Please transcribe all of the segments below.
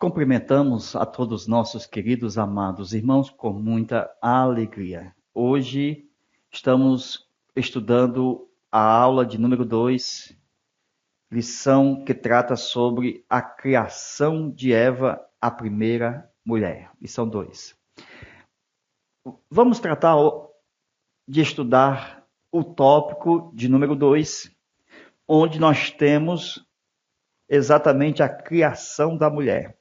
Cumprimentamos a todos nossos queridos amados irmãos com muita alegria. Hoje estamos estudando a aula de número 2, lição que trata sobre a criação de Eva, a primeira mulher. Lição 2. Vamos tratar de estudar o tópico de número 2, onde nós temos exatamente a criação da mulher.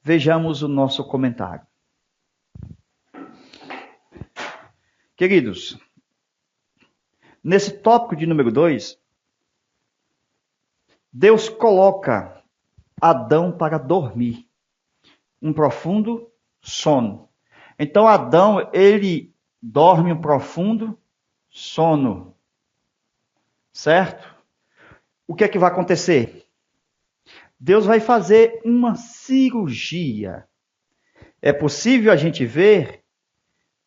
Vejamos o nosso comentário. Queridos, nesse tópico de número 2, Deus coloca Adão para dormir, um profundo sono. Então Adão, ele dorme um profundo sono, certo? O que é que vai acontecer? Deus vai fazer uma cirurgia. É possível a gente ver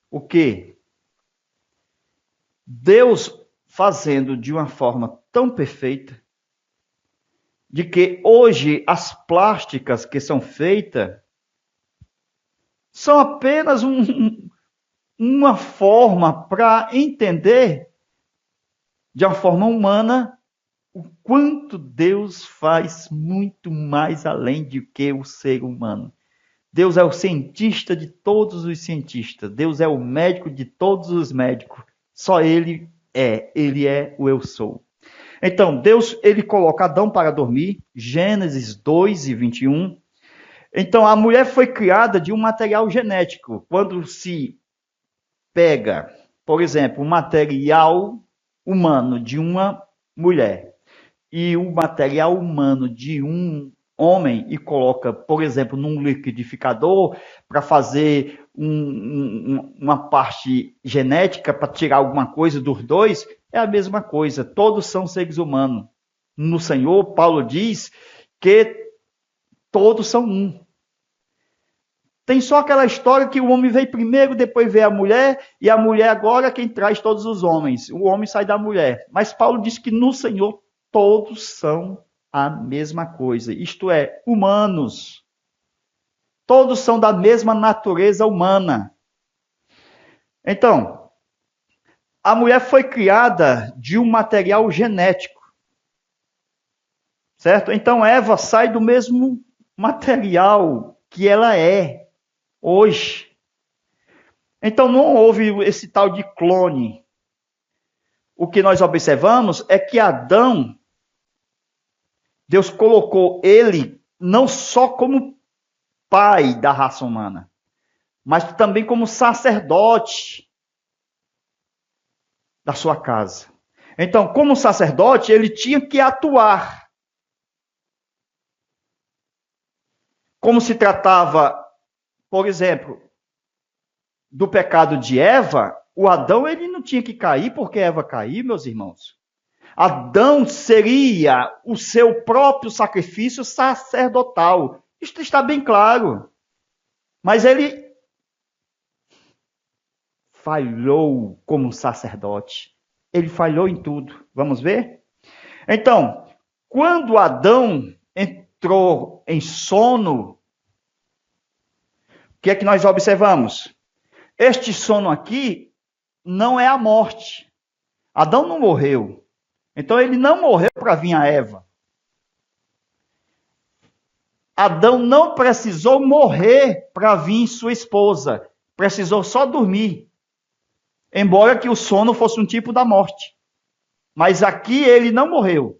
o quê? Deus fazendo de uma forma tão perfeita, de que hoje as plásticas que são feitas são apenas uma forma para entender de uma forma humana o quanto Deus faz muito mais além do que o ser humano. Deus é o cientista de todos os cientistas. Deus é o médico de todos os médicos. Só Ele é o eu sou. Então, Deus, ele coloca Adão para dormir, Gênesis 2:21. Então, a mulher foi criada de um material genético. Quando se pega, por exemplo, um material humano de uma mulher e o material humano de um homem e coloca, por exemplo, num liquidificador para fazer uma parte genética, para tirar alguma coisa dos dois, é a mesma coisa. Todos são seres humanos. No Senhor, Paulo diz que todos são um. Tem só aquela história que o homem veio primeiro, depois veio a mulher, e a mulher agora é quem traz todos os homens. O homem sai da mulher. Mas Paulo diz que no Senhor todos são a mesma coisa, isto é, humanos. Todos são da mesma natureza humana. Então, a mulher foi criada de um material genético, certo? Então, Eva sai do mesmo material que ela é hoje. Então, não houve esse tal de clone. O que nós observamos é que Adão, Deus colocou ele não só como pai da raça humana, mas também como sacerdote da sua casa. Então, como sacerdote, ele tinha que atuar. Como se tratava, por exemplo, do pecado de Eva, o Adão ele não tinha que cair porque Eva caiu, meus irmãos. Adão seria o seu próprio sacrifício sacerdotal. Isto está bem claro. Mas ele falhou como sacerdote. Ele falhou em tudo. Vamos ver? Então, quando Adão entrou em sono, o que é que nós observamos? Este sono aqui não é a morte. Adão não morreu. Então ele não morreu para vir a Eva. Adão não precisou morrer para vir sua esposa. Precisou só dormir. Embora que o sono fosse um tipo da morte. Mas aqui ele não morreu.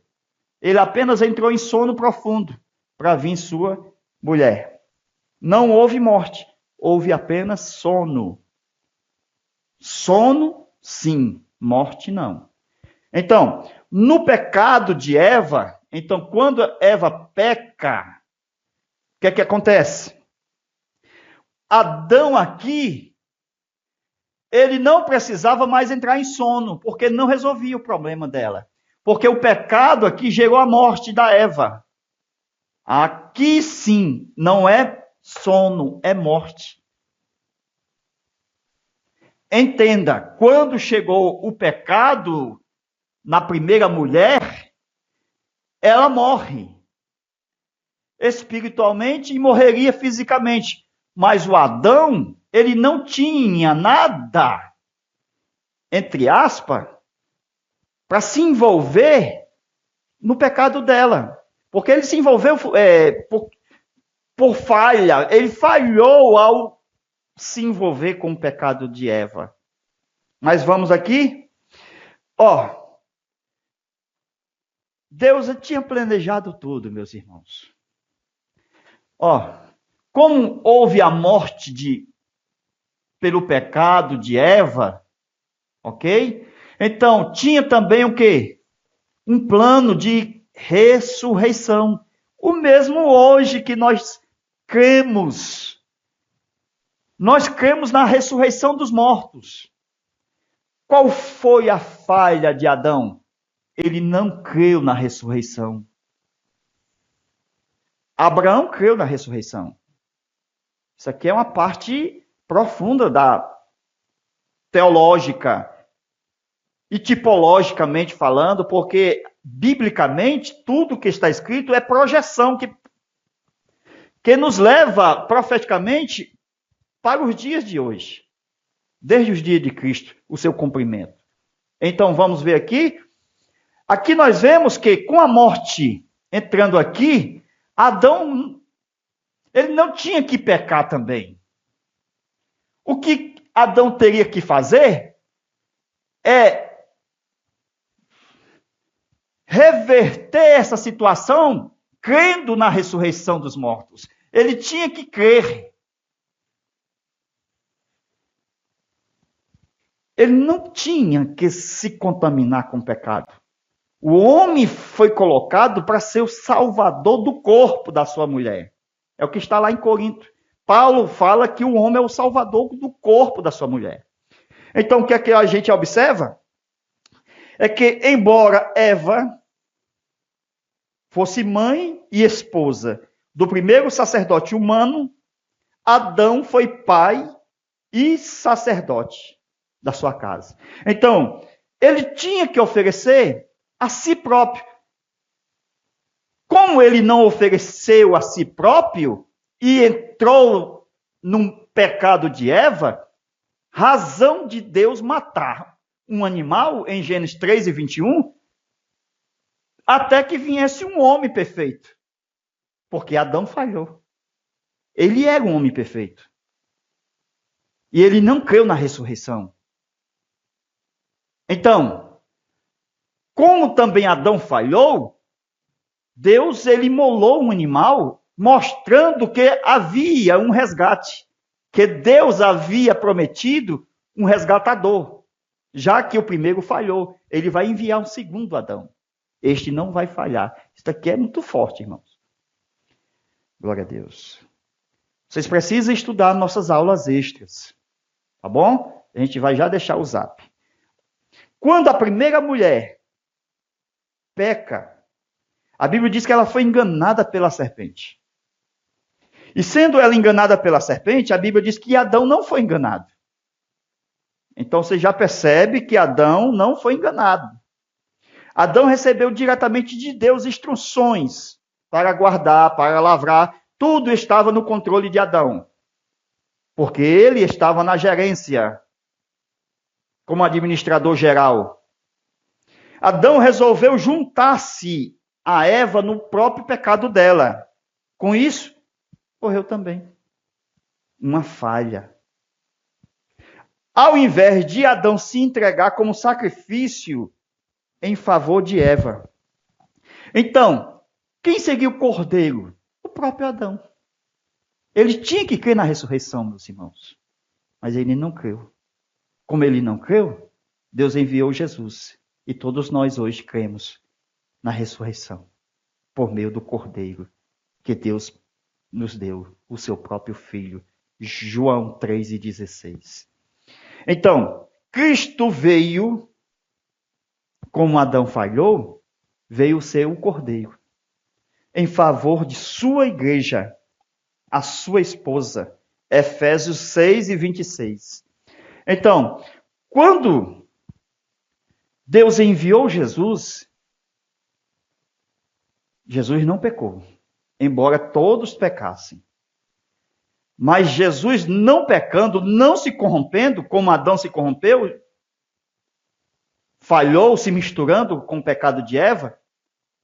Ele apenas entrou em sono profundo para vir sua mulher. Não houve morte. Houve apenas sono. Sono, sim. Morte, não. Então, no pecado de Eva, então quando Eva peca, o que é que acontece? Adão aqui, ele não precisava mais entrar em sono, porque não resolvia o problema dela. Porque o pecado aqui gerou a morte da Eva. Aqui sim, não é sono, é morte. Entenda, quando chegou o pecado na primeira mulher, ela morre. espiritualmente e morreria fisicamente. Mas o Adão, ele não tinha nada, entre aspas, para se envolver no pecado dela. Porque ele se envolveu por falha. Ele falhou ao se envolver com o pecado de Eva. Mas vamos aqui. Deus tinha planejado tudo, meus irmãos. Como houve a morte pelo pecado de Eva, ok? Então, tinha também o quê? Um plano de ressurreição. O mesmo hoje que nós cremos. Nós cremos na ressurreição dos mortos. Qual foi a falha de Adão? Ele não creu na ressurreição. Abraão creu na ressurreição. Isso aqui é uma parte profunda da teológica e tipologicamente falando, porque biblicamente tudo que está escrito é projeção que nos leva profeticamente para os dias de hoje, desde os dias de Cristo, o seu cumprimento. Então vamos ver aqui. Aqui nós vemos que com a morte entrando aqui, Adão, ele não tinha que pecar também. O que Adão teria que fazer é reverter essa situação crendo na ressurreição dos mortos. Ele tinha que crer. Ele não tinha que se contaminar com o pecado. O homem foi colocado para ser o salvador do corpo da sua mulher. É o que está lá em Corinto. Paulo fala que o homem é o salvador do corpo da sua mulher. Então, o que é que a gente observa? É que, embora Eva fosse mãe e esposa do primeiro sacerdote humano, Adão foi pai e sacerdote da sua casa. Então, ele tinha que oferecer a si próprio. Como ele não ofereceu a si próprio e entrou num pecado de Eva, razão de Deus matar um animal, em Gênesis 3 e 21, até que viesse um homem perfeito. Porque Adão falhou. Ele era um homem perfeito. E ele não creu na ressurreição. Então, como também Adão falhou, Deus ele imolou um animal, mostrando que havia um resgate, que Deus havia prometido um resgatador. Já que o primeiro falhou, ele vai enviar um segundo Adão. Este não vai falhar. Isso aqui é muito forte, irmãos. Glória a Deus. Vocês precisam estudar nossas aulas extras, tá bom? A gente vai já deixar o zap. Quando a primeira mulher peca, a Bíblia diz que ela foi enganada pela serpente. E sendo ela enganada pela serpente, a Bíblia diz que Adão não foi enganado. Então você já percebe que Adão não foi enganado. Adão recebeu diretamente de Deus instruções para guardar, para lavrar. Tudo estava no controle de Adão. Porque ele estava na gerência, como administrador geral. Adão resolveu juntar-se a Eva no próprio pecado dela. Com isso, morreu também. Uma falha. Ao invés de Adão se entregar como sacrifício em favor de Eva. Então, quem seguiu o cordeiro? O próprio Adão. Ele tinha que crer na ressurreição, meus irmãos. Mas ele não creu. Como ele não creu, Deus enviou Jesus. E todos nós hoje cremos na ressurreição. Por meio do cordeiro que Deus nos deu, o seu próprio Filho. João 3,16. Então, Cristo veio, como Adão falhou, veio ser o cordeiro. Em favor de sua igreja, a sua esposa. Efésios 6 e 26. Então, quando Deus enviou Jesus, Jesus não pecou. embora todos pecassem. Mas Jesus, não pecando, não se corrompendo, como Adão se corrompeu, falhou se misturando com o pecado de Eva,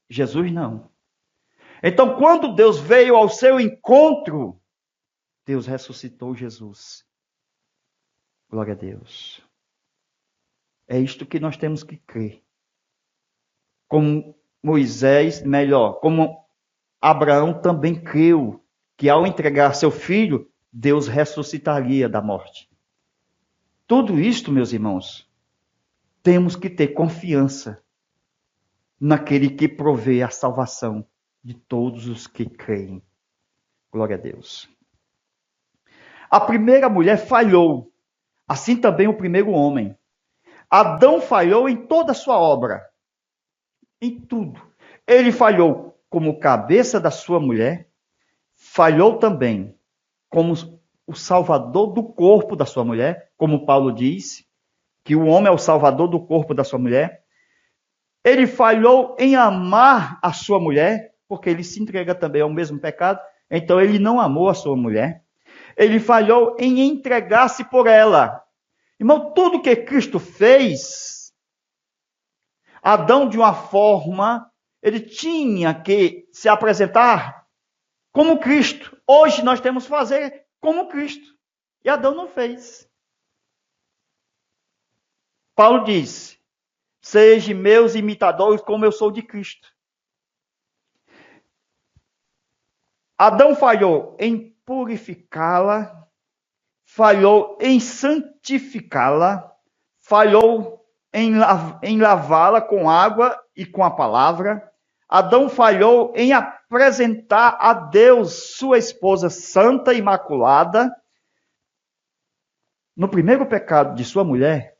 Jesus não. Então, quando Deus veio ao seu encontro, Deus ressuscitou Jesus. Glória a Deus. É isto que nós temos que crer. Como Moisés, melhor, como Abraão também creu que ao entregar seu filho, Deus ressuscitaria da morte. Tudo isto, meus irmãos, temos que ter confiança naquele que provê a salvação de todos os que creem. Glória a Deus. A primeira mulher falhou, assim também o primeiro homem. Adão falhou em toda a sua obra, em tudo. Ele falhou como cabeça da sua mulher, falhou também como o salvador do corpo da sua mulher, como Paulo diz, que o homem é o salvador do corpo da sua mulher. Ele falhou em amar a sua mulher, porque ele se entrega também ao mesmo pecado, então ele não amou a sua mulher. Ele falhou em entregar-se por ela. Irmão, tudo que Cristo fez, Adão, de uma forma, ele tinha que se apresentar como Cristo. Hoje nós temos que fazer como Cristo. E Adão não fez. Paulo diz: sejam meus imitadores como eu sou de Cristo. Adão falhou em purificá-la, falhou em santificá-la, falhou em lavá-la com água e com a palavra. Adão falhou em apresentar a Deus sua esposa santa e imaculada. No primeiro pecado de sua mulher,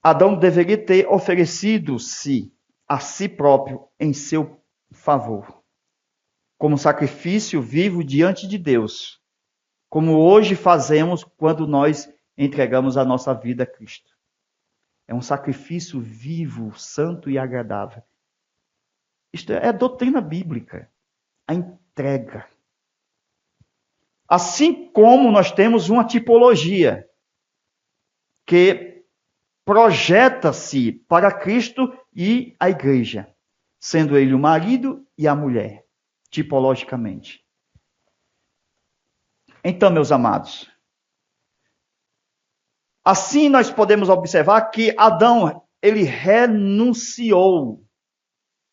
Adão deveria ter oferecido-se a si próprio em seu favor, como sacrifício vivo diante de Deus, como hoje fazemos quando nós entregamos a nossa vida a Cristo. É um sacrifício vivo, santo e agradável. Isto é doutrina bíblica, a entrega. Assim como nós temos uma tipologia que projeta-se para Cristo e a igreja, sendo ele o marido e a mulher, tipologicamente. Então, meus amados, assim nós podemos observar que Adão, ele renunciou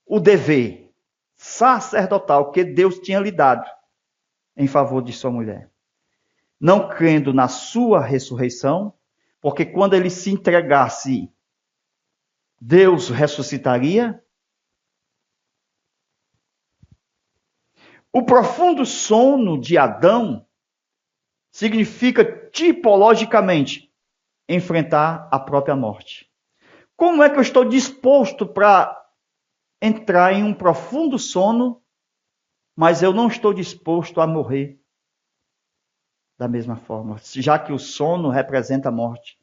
o dever sacerdotal que Deus tinha lhe dado em favor de sua mulher, não crendo na sua ressurreição, porque quando ele se entregasse, Deus ressuscitaria. O profundo sono de Adão significa tipologicamente enfrentar a própria morte. Como é que eu estou disposto para entrar em um profundo sono, mas eu não estou disposto a morrer da mesma forma, já que o sono representa a morte?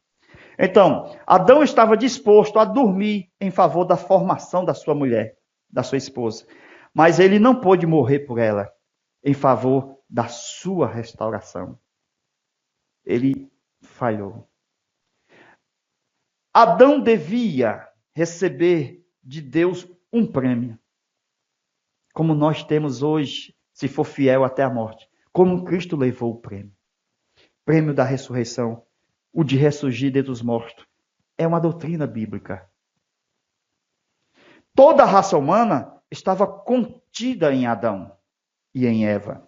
Então, Adão estava disposto a dormir em favor da formação da sua mulher, da sua esposa, mas ele não pôde morrer por ela em favor da sua restauração. Ele falhou. Adão devia receber de Deus um prêmio, como nós temos hoje, se for fiel até a morte, como Cristo levou o prêmio. Prêmio da ressurreição, o de ressurgir dentre os mortos. É uma doutrina bíblica. Toda a raça humana estava contida em Adão e em Eva.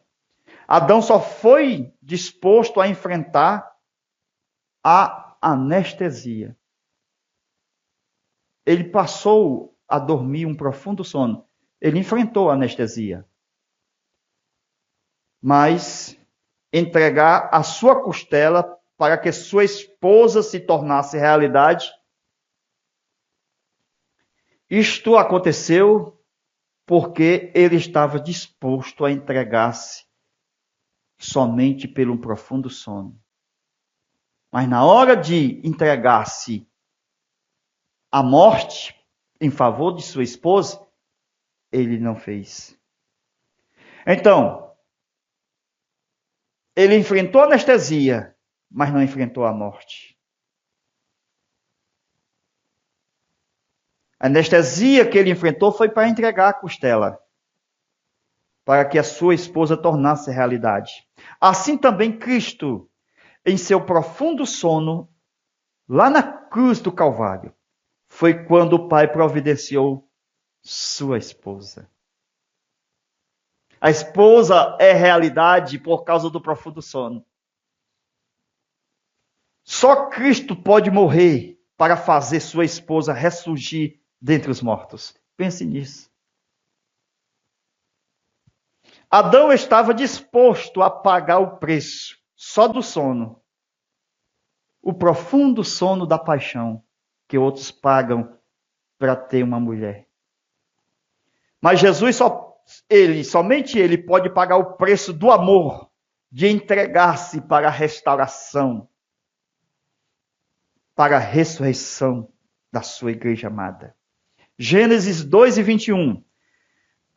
Adão só foi disposto a enfrentar a anestesia. Ele passou a dormir um profundo sono. Ele enfrentou a anestesia. Mas entregar a sua costela para que sua esposa se tornasse realidade, isto aconteceu porque ele estava disposto a entregar-se somente pelo profundo sono. Mas na hora de entregar-se à morte em favor de sua esposa, ele não fez. Então, ele enfrentou a anestesia, mas não enfrentou a morte. A anestesia que ele enfrentou foi para entregar a costela, para que a sua esposa tornasse realidade. Assim também Cristo, em seu profundo sono, lá na cruz do Calvário, foi quando o Pai providenciou sua esposa. A esposa é realidade por causa do profundo sono. Só Cristo pode morrer para fazer sua esposa ressurgir dentre os mortos. Pense nisso. Adão estava disposto a pagar o preço só do sono. O profundo sono da paixão que outros pagam para ter uma mulher. Mas Jesus somente ele pode pagar o preço do amor, de entregar-se para a restauração, para a ressurreição da sua igreja amada. Gênesis 2:21.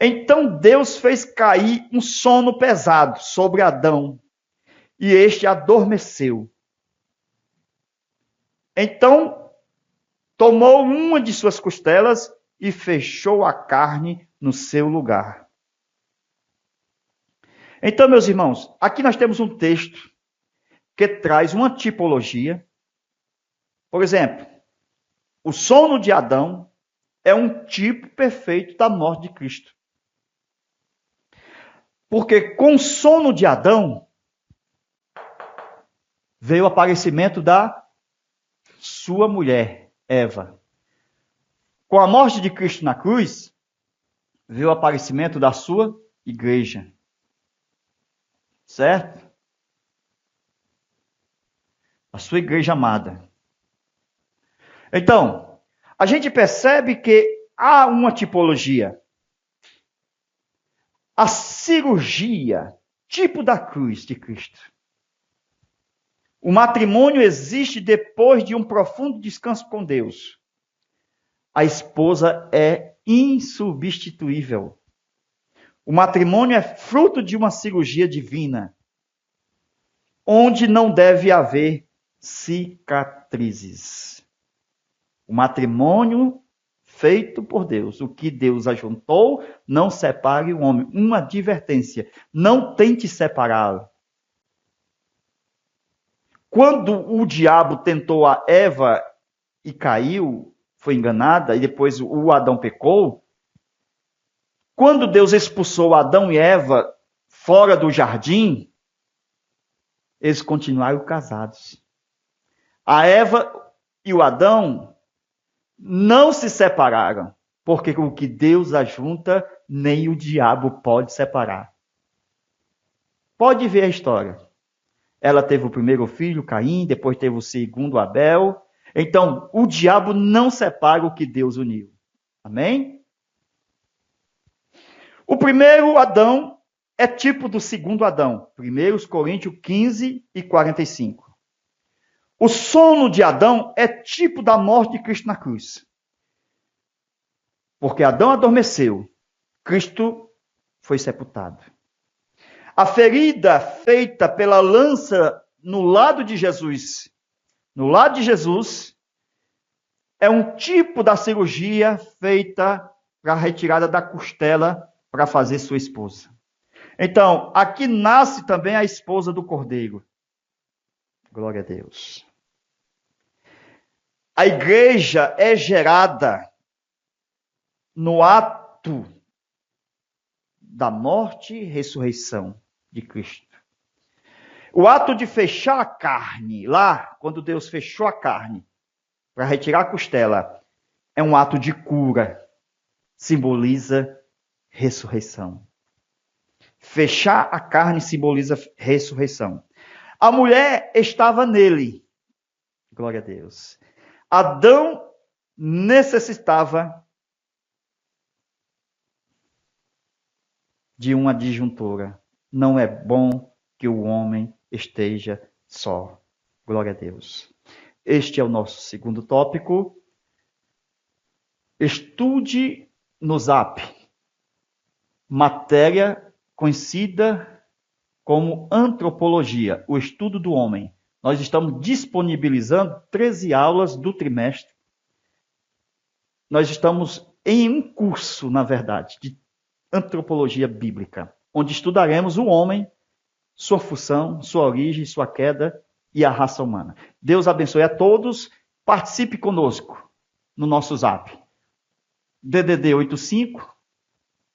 Então Deus fez cair um sono pesado sobre Adão, e este adormeceu. Então tomou uma de suas costelas e fechou a carne no seu lugar. Então, meus irmãos, aqui nós temos um texto que traz uma tipologia. Por exemplo, o sono de Adão é um tipo perfeito da morte de Cristo. Porque com o sono de Adão veio o aparecimento da sua mulher, Eva. Com a morte de Cristo na cruz, veio o aparecimento da sua igreja. Certo? A sua igreja amada. Então, a gente percebe que há uma tipologia. A cirurgia, tipo da cruz de Cristo. O matrimônio existe depois de um profundo descanso com Deus. A esposa é insubstituível. O matrimônio é fruto de uma cirurgia divina, onde não deve haver cicatrizes. O matrimônio feito por Deus, o que Deus ajuntou, não separe o homem. Uma advertência, não tente separá-lo. Quando o diabo tentou a Eva e caiu, foi enganada, e depois o Adão pecou, quando Deus expulsou Adão e Eva fora do jardim, eles continuaram casados. A Eva e o Adão não se separaram, porque o que Deus ajunta, nem o diabo pode separar. Pode ver a história. Ela teve o primeiro filho, Caim, depois teve o segundo, Abel. Então, o diabo não separa o que Deus uniu. Amém? O primeiro Adão é tipo do segundo Adão. 1 Coríntios 15:45. O sono de Adão é tipo da morte de Cristo na cruz. Porque Adão adormeceu, Cristo foi sepultado. A ferida feita pela lança no lado de Jesus, é um tipo da cirurgia feita para a retirada da costela para fazer sua esposa. Então, aqui nasce também a esposa do Cordeiro. Glória a Deus. A igreja é gerada no ato da morte e ressurreição de Cristo. O ato de fechar a carne, lá, quando Deus fechou a carne para retirar a costela, é um ato de cura. Simboliza ressurreição. Fechar a carne simboliza ressurreição. A mulher estava nele. Glória a Deus. Adão necessitava de uma adjuntora. Não é bom que o homem esteja só. Glória a Deus. Este é o nosso segundo tópico. Estude no Zap. matéria conhecida como antropologia, o estudo do homem. Nós estamos disponibilizando 13 aulas do trimestre. Nós estamos em um curso, na verdade, de antropologia bíblica, onde estudaremos o homem, sua função, sua origem, sua queda e a raça humana. Deus abençoe a todos. Participe conosco no nosso zap. DDD 85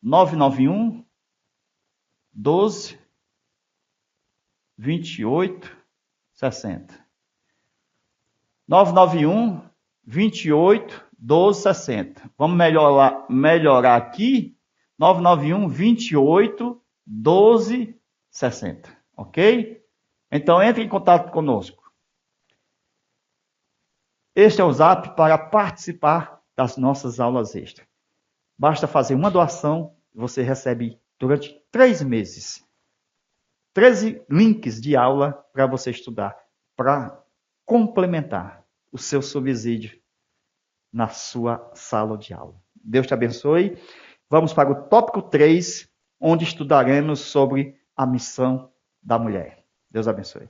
991 12 28 60. 991 28 12 60. Vamos melhorar aqui. 991 28 12 60. Ok? Então entre em contato conosco. Este é o zap para participar das nossas aulas extras. Basta fazer uma doação e você recebe durante 3 meses 13 links de aula para você estudar, para complementar o seu subsídio na sua sala de aula. Deus te abençoe. Vamos para o tópico 3, onde estudaremos sobre a missão da mulher. Deus abençoe.